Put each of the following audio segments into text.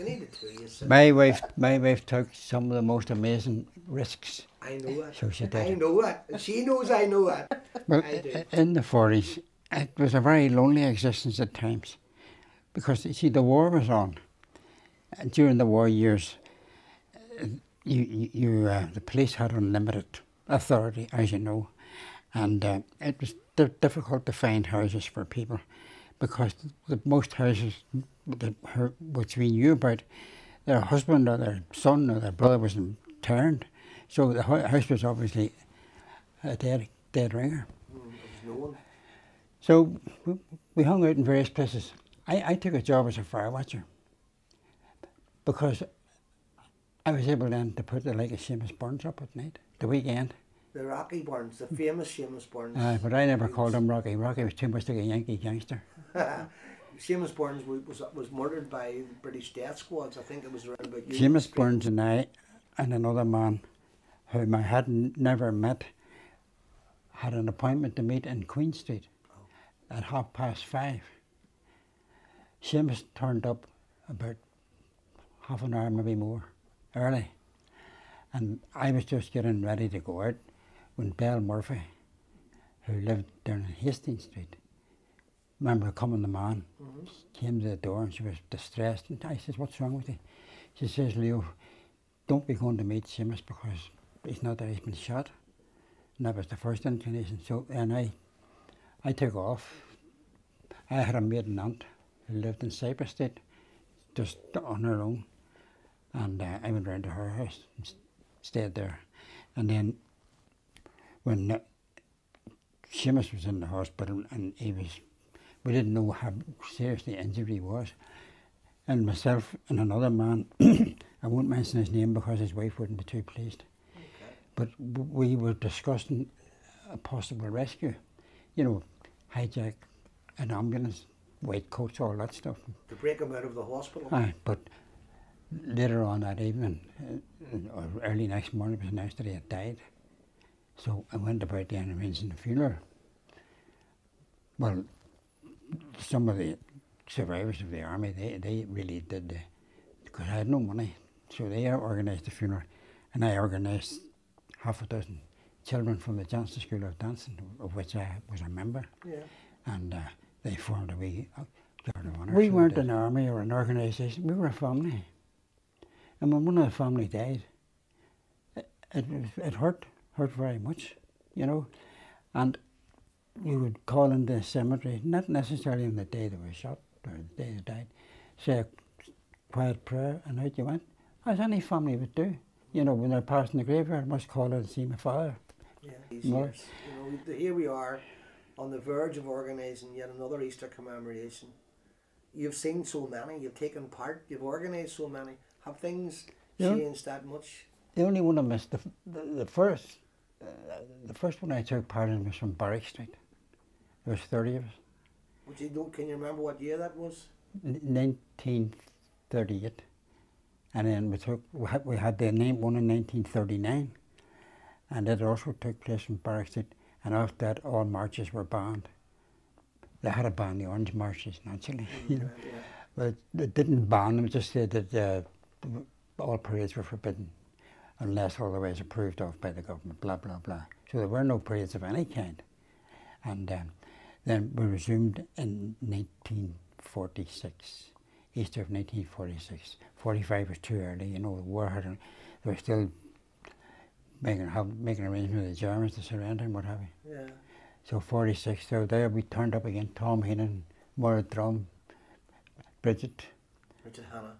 You needed to, you said. My wife took some of the most amazing risks. I know that. So she did. I know that. She knows I know that. Well, I do. in the 40s, it was a very lonely existence at times, because you see the war was on. And during the war years, the police had unlimited authority, as you know, and it was difficult to find houses for people, because most houses which we knew about, their husband or their son or their brother was interned, so the house was obviously a dead ringer. No one. So we hung out in various places. I took a job as a fire watcher, because I was able then to put the like of Seamus Burns up at night, the weekend. The Rocky Burns, the famous Seamus Burns. But I never called him Rocky. Rocky was too much like a Yankee gangster. Seamus Burns was murdered by British death squads. I think it was around about. Seamus Burns and I and another man whom I had never met had an appointment to meet in Queen Street at 5:30. Seamus turned up about half an hour, maybe more, early. And I was just getting ready to go out when Belle Murphy, who lived down in Hastings Street, remember coming the man, came to the door and she was distressed. And I says, "What's wrong with you?" She says, "Leo, don't be going to meet Seamus because he's not there, he's been shot." And that was the first inclination. So, and I took off. I had a maiden aunt who lived in Cypress Street, just on her own. And I went round to her house and stayed there. And then when Seamus was in the hospital and we didn't know how serious the injury was. And myself and another man, I won't mention his name because his wife wouldn't be too pleased. Okay. But we were discussing a possible rescue. You know, hijack an ambulance, white coats, all that stuff. To break him out of the hospital? Aye, but later on that evening, or early next morning, it was announced that he had died. So I went about then arranging the funeral. Well, some of the survivors of the army, they really did, because I had no money, so they organised the funeral, and I organised half a dozen children from the Johnson School of Dancing, of which I was a member. Yeah. And they formed a wee guard of honour. We weren't an army or an organisation, we were a family. And when one of the family died, it hurt very much, you know. And we would call in the cemetery, not necessarily on the day they were shot or the day they died, say a quiet prayer and out you went, as any family would do. You know, when they're passing the graveyard, I must call in and see my father. Yeah, these years. You know, here we are on the verge of organising yet another Easter commemoration. You've seen so many, you've taken part, you've organised so many. Have things changed that much? The only one I missed, the first one I took part in was from Padraic Street. There was 30 of us. Can you remember what year that was? 1938. And then we had the one in 1939. And it also took place in Padraic Street. And after that, all marches were banned. They had to ban the orange marches, naturally. You know. Yeah. But it didn't ban them, it just said that all parades were forbidden unless otherwise approved of by the government, blah, blah, blah. So there were no parades of any kind. And then we resumed in 1946, Easter of 1946. 45 was too early, you know, the war had, they were still making arrangements with the Germans to surrender and what have you. Yeah. So 46, so there we turned up again, Tom Heenan, Maureen Drum, Bridget Hannah.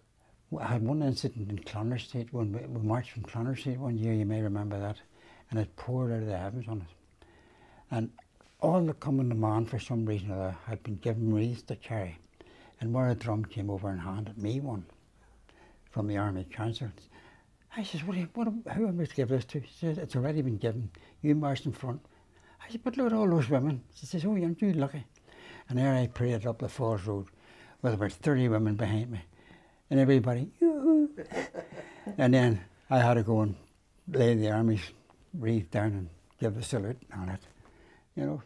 I had one incident in Clann Street when we marched from Clann Street one year, you may remember that, and it poured out of the heavens on us. And all the common demand for some reason or other had been given wreaths to carry. And Maureen Drum came over and handed me one from the Army Council. I says, who am I to give this to? She says, it's already been given. You marched in front. I said, but look at all those women. She says, oh, aren't you lucky? And there I paraded up the Falls Road with about 30 women behind me. And everybody, yoo-hoo. And then I had to go and lay the Army's wreath down and give the salute on it, you know.